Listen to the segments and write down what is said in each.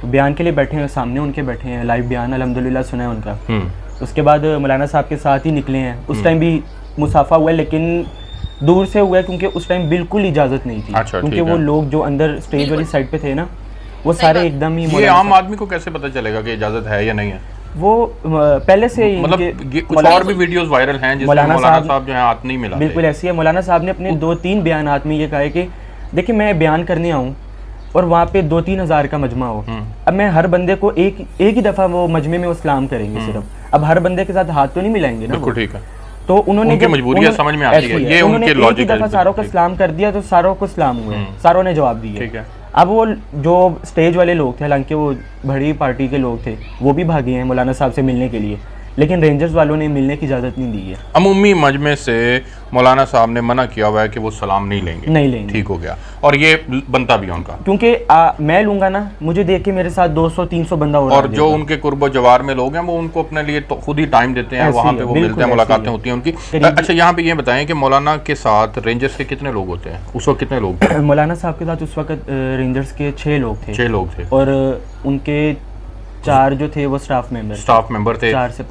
تو بیان کے لیے بیٹھے ہیں, سامنے ان کے بیٹھے ہیں, لائیو بیان الحمدللہ سنا ہے ان کا. اس کے بعد مولانا صاحب کے ساتھ ہی نکلے ہیں. اس ٹائم بھی مصافحہ ہوا ہے لیکن دور سے ہوا ہے کیونکہ اس ٹائم بالکل اجازت نہیں تھی, کیونکہ وہ لوگ جو اندر اسٹیج والی سائڈ پہ تھے نا وہ سارے ایک دم ہی. یہ عام آدمی کو کیسے پتہ چلے گا کہ اجازت ہے یا نہیں ہے؟ وہ پہلے سے مطلب کچھ اور بھی ویڈیوز وائرل ہیں جس میں مولانا صاحب جو ہیں ہاتھ نہیں ملاتے. بالکل ایسی ہے. مولانا صاحب نے اپنے 2-3 بیانات میں یہ کہا ہے کہ دیکھیں میں بیان کرنے آؤں اور وہاں پہ 2-3 ہزار کا مجمع ہو, اب میں ہر بندے کو ایک ہی دفعہ وہ مجمع میں وہ سلام کریں گے صرف, اب ہر بندے کے ساتھ ہاتھ تو نہیں ملائیں گے نا. بالکل ٹھیک ہے. تو انہوں نے مجبوریت سمجھ میں آتی ہے, یہ ان کے ایک ہی دفعہ ساروں کو سلام کر دیا تو ساروں کو سلام ہوئے, ساروں نے جواب دیا. ٹھیک ہے. اب وہ جو اسٹیج والے لوگ تھے, حالانکہ وہ بڑی پارٹی کے لوگ تھے, وہ بھی بھاگے ہیں مولانا صاحب سے ملنے کے لیے, لیکن رینجرز والوں نے ملنے کی اجازت نہیں دی ہے. عمومی مجمع سے مولانا صاحب نے منع کیا ہوا ہے کہ وہ سلام نہیں لیں گے. ٹھیک ہو گیا, اور یہ بنتا بھی ان کا, کیونکہ میں لوں گا نا, مجھے دیکھ کے میرے ساتھ 200-300 بندہ اور جو ان کے قرب و جوار میں لوگ ہیں وہ ان کو اپنے لیے خود ہی ٹائم دیتے ہیں, وہاں پہ وہ ملتے ہیں, ملاقاتیں ہوتی ہیں ان کی. اچھا یہاں پہ یہ بتائیں کہ مولانا کے ساتھ رینجرز کے کتنے لوگ ہوتے ہیں اس وقت؟ کتنے لوگ تھے مولانا صاحب کے ساتھ اس وقت؟ رینجرز کے 6 لوگ تھے. 6 لوگ تھے, اور ان کے 4 جو تھے وہ سٹاف ممبر تھے, 4 سے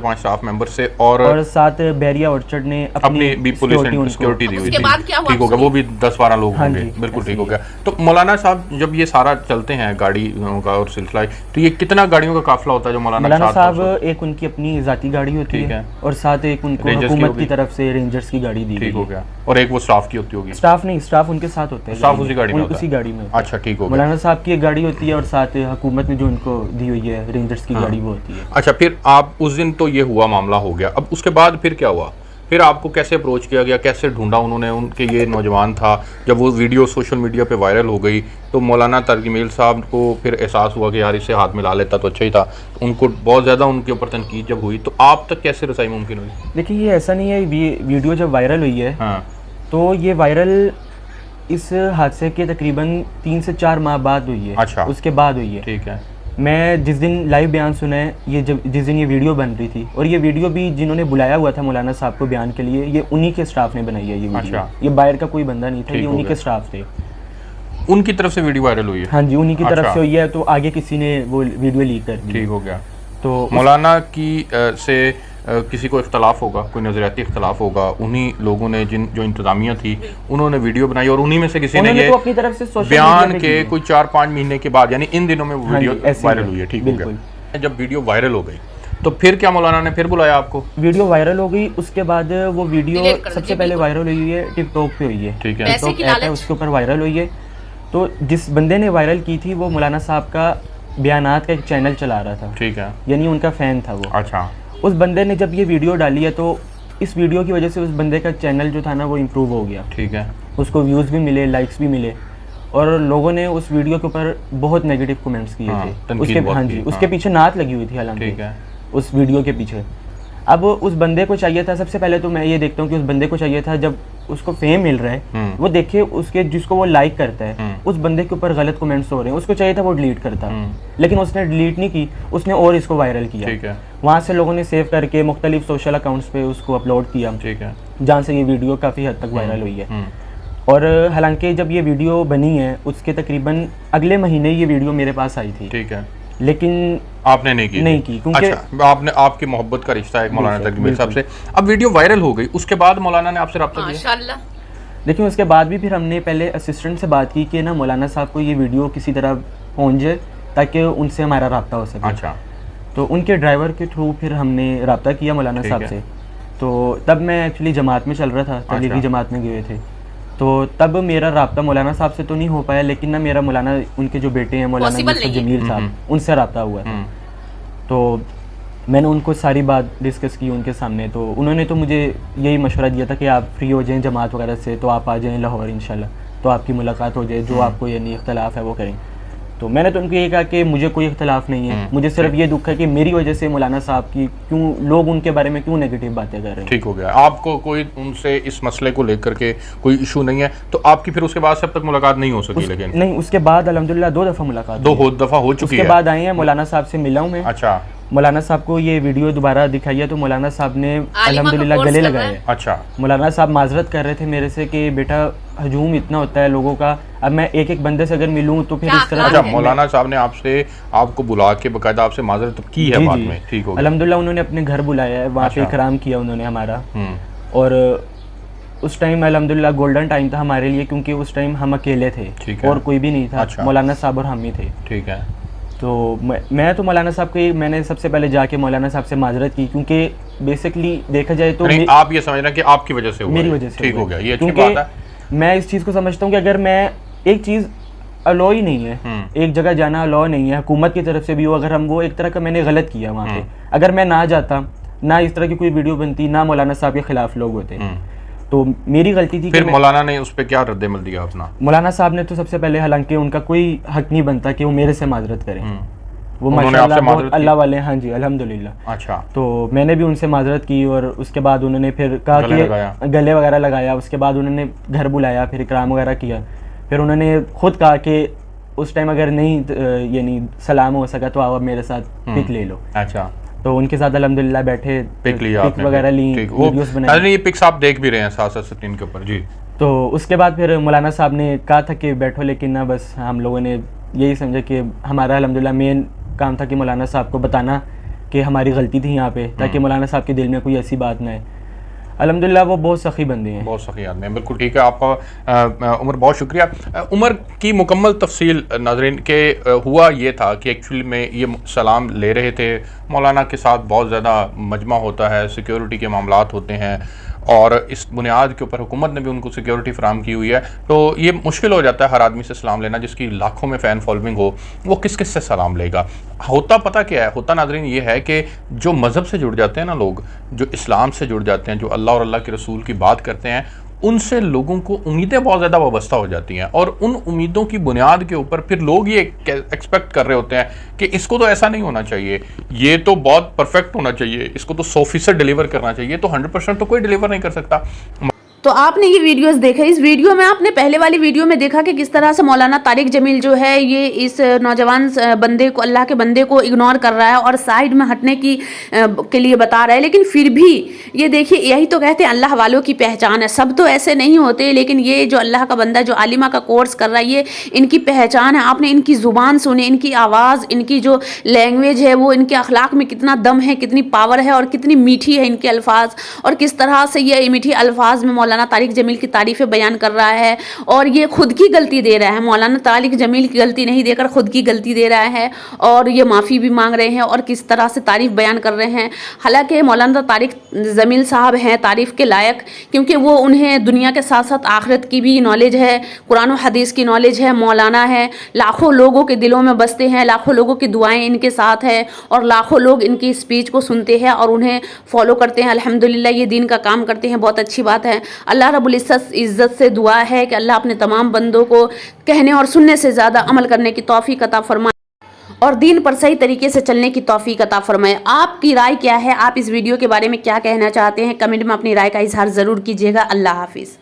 5 سٹاف ممبر سے, اور 7 بیریا اورچرڈ نے اپنی بھی پولیس سیکورٹی دی ہوئی تھی. ٹھیک ہو گیا, وہ بھی 10-12 لوگ ہوں گے. بالکل ٹھیک ہو گیا. تو مولانا صاحب جب یہ سارا چلتے ہیں گاڑیوں کا اور سلسلہ, تو یہ کتنا گاڑیوں کا قافلہ ہوتا ہے جو مولانا صاحب؟ ایک ان کی اپنی ذاتی گاڑی ہوتی ہے, اور ساتھ ایک ان کو حکومت کی طرف سے رینجرز کی گاڑی دی گئی. ٹھیک ہو گیا. اور ایک وہ سٹاف کی ہوتی ہوگی؟ سٹاف نہیں, سٹاف ان کے ساتھ ہوتے ہیں, سٹاف اسی گاڑی میں اسی گاڑی میں. اچھا ٹھیک ہو گیا. مولانا صاحب کی ایک گاڑی ہوتی ہے اور ساتھ حکومت نے جو ان کو دی ہوئی ہے رینجرز کی گاڑی وہ ہوتی ہے. اچھا, پھر آپ اس دن تو یہ ہوا معاملہ ہو گیا, اب اس کے بعد پھر کیا ہوا؟ پھر آپ کو کیسے اپروچ کیا گیا, کیسے ڈھونڈا انہوں نے؟ ان کے یہ نوجوان تھا, جب وہ ویڈیو سوشل میڈیا پہ وائرل ہو گئی تو مولانا ترجمیل صاحب کو پھر احساس ہوا کہ یار اسے ہاتھ ملا لیتا تو اچھا ہی تھا. ان کو بہت زیادہ ان کے اوپر تنقید جب ہوئی تو آپ تک کیسے رسائی ممکن ہوئی؟ دیکھیے یہ ایسا نہیں ہے, ویڈیو جب وائرل ہوئی ہے تو یہ وائرل اس حادثے کے تقریباً 3 سے 4 ماہ بعد ہوئی ہے. اچھا, اس کے بعد ہوئی ہے. ٹھیک ہے. میں جس دن لائیو بیان سنا ہے, یہ جس دن یہ ویڈیو بن رہی تھی, اور یہ ویڈیو بھی جنہوں نے بلایا ہوا تھا مولانا صاحب کو بیان کے لیے, یہ انہی کے سٹاف نے بنائی ہے یہ ویڈیو. یہ باہر کا کوئی بندہ نہیں تھا, یہ انہی کے سٹاف تھے. ان کی طرف سے ویڈیو وائرل ہوئی ہے؟ ہاں جی, انہی کی طرف سے ہوئی ہے, تو آگے کسی نے وہ ویڈیو لیک کر دی. ٹھیک ہو گیا. تو مولانا کی سے کسی کو اختلاف ہوگا, کوئی نظریاتی اختلاف ہوگا, انہی لوگوں نے جو انتظامیہ تھی انہوں نے ویڈیو بنائی, اور انہی میں سے کسی نے یہ اپنی طرف سے بیان کے کوئی 4-5 مہینے کے بعد, یعنی ان دنوں میں ویڈیو وائرل ہوئی ہے. ٹھیک ہو گیا. جب ویڈیو وائرل ہو گئی تو پھر کیا مولانا نے پھر بلایا آپ کو؟ ویڈیو وائرل ہو گئی, اس کے بعد وہ ویڈیو سب سے پہلے وائرل ہوئی ہے ٹک ٹاک پہ ہوئی ہے. ٹھیک ہے. ٹک ٹاک ایپ ہے, اس کے اوپر وائرل ہوئی ہے. تو جس بندے نے وائرل کی تھی وہ مولانا صاحب کا بیانات کا ایک چینل چلا رہا تھا. ٹھیک ہے. یعنی ان کا فین تھا وہ. اچھا. اس بندے نے جب یہ ویڈیو ڈالی ہے تو اس ویڈیو کی وجہ سے اس بندے کا چینل جو تھا نا وہ امپروو ہو گیا. ٹھیک ہے. اس کو ویوز بھی ملے, لائکس بھی ملے, اور لوگوں نے اس ویڈیو کے اوپر بہت نیگیٹو کمنٹس کیے تھے. ہاں جی, اس کے پیچھے نعت لگی ہوئی تھی حالانکہ اس ویڈیو کے پیچھے. اب اس بندے کو چاہیے تھا, سب سے پہلے تو میں یہ دیکھتا ہوں کہ اس بندے کو چاہیے تھا جب اس کو فیم مل رہا ہے وہ دیکھے اس کے جس کو وہ لائک کرتا ہے اس بندے کے اوپر غلط کمنٹس ہو رہے ہیں, اس کو چاہیے تھا وہ ڈیلیٹ کرتا, لیکن اس نے ڈیلیٹ نہیں کی, اس نے اور اس کو وائرل کیا. وہاں سے لوگوں نے سیو کر کے مختلف سوشل اکاؤنٹس پہ اس کو اپلوڈ کیا, جہاں سے یہ ویڈیو کافی حد تک وائرل ہوئی ہے. اور حالانکہ جب یہ ویڈیو بنی ہے اس کے تقریباً اگلے مہینے یہ ویڈیو میرے پاس آئی تھی. ٹھیک ہے. لیکن آپ نے نہیں کی کیونکہ آپ کی محبت کا رشتہ ہے مولانا ترجمیل صاحب سے. اب ویڈیو وائرل ہو گئی, اس کے بعد مولانا نے آپ سے رابطہ کیا؟ ماشاءاللہ. دیکھیں اس کے بعد بھی پھر ہم نے پہلے اسسٹنٹ سے بات کی کہ نا مولانا صاحب کو یہ ویڈیو کسی طرح پہنچ جائے تاکہ ان سے ہمارا رابطہ ہو سکے. اچھا. تو ان کے ڈرائیور کے تھرو پھر ہم نے رابطہ کیا مولانا صاحب سے. تو تب میں ایکچولی جماعت میں چل رہا تھا, تبلیغی جماعت میں گئے تھے, تو تب میرا رابطہ مولانا صاحب سے تو نہیں ہو پایا, لیکن نا میرا مولانا ان کے جو بیٹے ہیں مولانا یوسف جمیل صاحب, ان سے رابطہ ہوا تھا. تو میں نے ان کو ساری بات ڈسکس کی ان کے سامنے, تو انہوں نے تو مجھے یہی مشورہ دیا تھا کہ آپ فری ہو جائیں جماعت وغیرہ سے تو آپ آ جائیں لاہور انشاءاللہ, تو آپ کی ملاقات ہو جائے, جو آپ کو یعنی اختلاف ہے وہ کریں. تو میں نے تو ان کو یہ کہا کہ مجھے کوئی اختلاف نہیں ہے, مجھے صرف یہ دکھ ہے کہ میری وجہ سے مولانا صاحب کی کیوں لوگ ان کے بارے میں کیوں نیگیٹو باتیں کر رہے ہیں. ٹھیک ہو گیا. آپ کو کوئی ان سے اس مسئلے کو لے کر کے کوئی ایشو نہیں ہے, تو آپ کی پھر اس کے بعد سے اب تک ملاقات نہیں ہو سکی؟ لیکن نہیں, اس کے بعد الحمدللہ 2 دفعہ ملاقات, 2 دفعہ ہو چکی ہے. اس کے بعد آئے ہیں, مولانا صاحب سے ملا ہوں میں. اچھا. مولانا صاحب کو یہ ویڈیو دوبارہ دکھائی ہے تو مولانا صاحب نے الحمدللہ کورس گلے کر رہا لگائے. ہے. اچھا مولانا صاحب معذرت کر رہے تھے میرے سے کہ بیٹا ہجوم اتنا ہوتا ہے لوگوں کا, اب میں ایک ایک بندے سے اگر ملوں تو پھر اس طرح. اچھا مولانا صاحب نے آپ کو بلا کے باقاعدہ آپ سے معذرت کی ہے بعد میں؟ ٹھیک ہو گیا. الحمدللہ انہوں نے اپنے گھر بلایا ہے, وہاں پہ اکرام کیا انہوں نے ہمارا. اور اس ٹائم الحمدللہ گولڈن ٹائم تھا ہمارے لیے, کیونکہ اس ٹائم ہم اکیلے تھے اور کوئی بھی نہیں تھا, مولانا صاحب اور ہم ہی تھے. ٹھیک ہے. تو میں تو مولانا صاحب کو میں نے سب سے پہلے جا کے مولانا صاحب سے معذرت کی, کیونکہ بیسکلی دیکھا جائے تو آپ یہ سمجھ رہے ہیں کہ آپ کی وجہ سے میری وجہ سے ٹھیک ہو گیا, یہ اچھی بات ہے. میں اس چیز کو سمجھتا ہوں کہ اگر میں ایک چیز الاؤ ہی نہیں ہے, ایک جگہ جانا الاؤ نہیں ہے حکومت کی طرف سے بھی ہو, اگر ہم وہ ایک طرح کا میں نے غلط کیا وہاں پہ, اگر میں نہ جاتا, نہ اس طرح کی کوئی ویڈیو بنتی, نہ مولانا صاحب کے خلاف لوگ ہوتے, تو میری غلطی تھی. پھر مولانا نے اس پہ کیا رد عمل دیا اپنا؟ مولانا صاحب نے تو سب سے پہلے, حالانکہ ان کا کوئی حق نہیں بنتا کہ وہ میرے سے معذرت کریں, وہ ماشاءاللہ بہت اللہ والے. ہاں جی الحمدللہ. اچھا. تو میں نے بھی ان سے معذرت کی, اور اس کے بعد انہوں نے پھر کہا کہ گلے وغیرہ لگایا, اس کے بعد انہوں نے گھر بلایا, پھر اکرام وغیرہ کیا, پھر انہوں نے خود کہا کہ اس ٹائم اگر نہیں یعنی سلام ہو سکا تو آپ میرے ساتھ پک لے لو. اچھا. تو ان کے ساتھ الحمدللہ بیٹھے, پک لیا وغیرہ لی, ویڈیوز بنائی. یہ پکس آپ دیکھ بھی رہے ہیں ساتھ ساتھ اسکرین کے اوپر. جی. تو اس کے بعد پھر مولانا صاحب نے کہا تھا کہ بیٹھو, لیکن نہ بس ہم لوگوں نے یہی سمجھا کہ ہمارا الحمدللہ مین کام تھا کہ مولانا صاحب کو بتانا کہ ہماری غلطی تھی یہاں پہ, تاکہ مولانا صاحب کے دل میں کوئی ایسی بات نہ ہے. الحمدللہ وہ بہت سخی بندے ہیں, بہت سخی آدمی ہیں. بالکل ٹھیک ہے. آپ کا عمر بہت شکریہ. عمر کی مکمل تفصیل ناظرین کہ ہوا یہ تھا کہ ایکچولی میں یہ سلام لے رہے تھے, مولانا کے ساتھ بہت زیادہ مجمع ہوتا ہے, سیکیورٹی کے معاملات ہوتے ہیں, اور اس بنیاد کے اوپر حکومت نے بھی ان کو سیکیورٹی فراہم کی ہوئی ہے, تو یہ مشکل ہو جاتا ہے ہر آدمی سے سلام لینا. جس کی لاکھوں میں فین فالوئنگ ہو, وہ کس کس سے سلام لے گا؟ ہوتا پتہ کیا ہے, ہوتا ناظرین یہ ہے کہ جو مذہب سے جڑ جاتے ہیں نا لوگ, جو اسلام سے جڑ جاتے ہیں, جو اللہ اور اللہ کے رسول کی بات کرتے ہیں, ان سے لوگوں کو امیدیں بہت زیادہ وابستہ ہو جاتی ہیں, اور ان امیدوں کی بنیاد کے اوپر پھر لوگ یہ ایکسپیکٹ کر رہے ہوتے ہیں کہ اس کو تو ایسا نہیں ہونا چاہیے, یہ تو بہت پرفیکٹ ہونا چاہیے, اس کو تو 100% ڈیلیور کرنا چاہیے, تو 100% تو کوئی ڈیلیور نہیں کر سکتا. تو آپ نے یہ ویڈیوز دیکھا, اس ویڈیو میں آپ نے پہلے والی ویڈیو میں دیکھا کہ کس طرح سے مولانا طارق جمیل جو ہے یہ اس نوجوان بندے کو, اللہ کے بندے کو اگنور کر رہا ہے اور سائیڈ میں ہٹنے کے لیے بتا رہا ہے. لیکن پھر بھی یہ دیکھیے, یہی تو کہتے ہیں اللہ والوں کی پہچان ہے. سب تو ایسے نہیں ہوتے, لیکن یہ جو اللہ کا بندہ جو عالمہ کا کورس کر رہا ہے, یہ ان کی پہچان ہے. آپ نے ان کی زبان سنی, ان کی آواز, ان کی جو لینگویج ہے, وہ ان کے اخلاق میں کتنا دم ہے, کتنی پاور ہے, اور کتنی میٹھی ہے ان کے الفاظ, اور کس طرح سے یہ میٹھی الفاظ میں مولانا طارق جمیل کی تعریفیں بیان کر رہا ہے. اور یہ خود کی غلطی دے رہا ہے, مولانا طارق جمیل کی غلطی نہیں دے کر خود کی غلطی دے رہا ہے, اور یہ معافی بھی مانگ رہے ہیں, اور کس طرح سے تعریف بیان کر رہے ہیں. حالانکہ مولانا طارق جمیل صاحب ہیں تعریف کے لائق, کیونکہ وہ انہیں دنیا کے ساتھ ساتھ آخرت کی بھی نالج ہے, قرآن و حدیث کی نالج ہے. مولانا ہے, لاکھوں لوگوں کے دلوں میں بستے ہیں, لاکھوں لوگوں کی دعائیں ان کے ساتھ ہیں, اور لاکھوں لوگ ان کی اسپیچ کو سنتے ہیں اور انہیں فالو کرتے ہیں. الحمدللہ یہ دین کا کام کرتے ہیں, بہت اچھی بات ہے. اللہ رب العزت سے دعا ہے کہ اللہ اپنے تمام بندوں کو کہنے اور سننے سے زیادہ عمل کرنے کی توفیق عطا فرمائے, اور دین پر صحیح طریقے سے چلنے کی توفیق عطا فرمائے. آپ کی رائے کیا ہے؟ آپ اس ویڈیو کے بارے میں کیا کہنا چاہتے ہیں؟ کمنٹ میں اپنی رائے کا اظہار ضرور کیجیے گا. اللہ حافظ.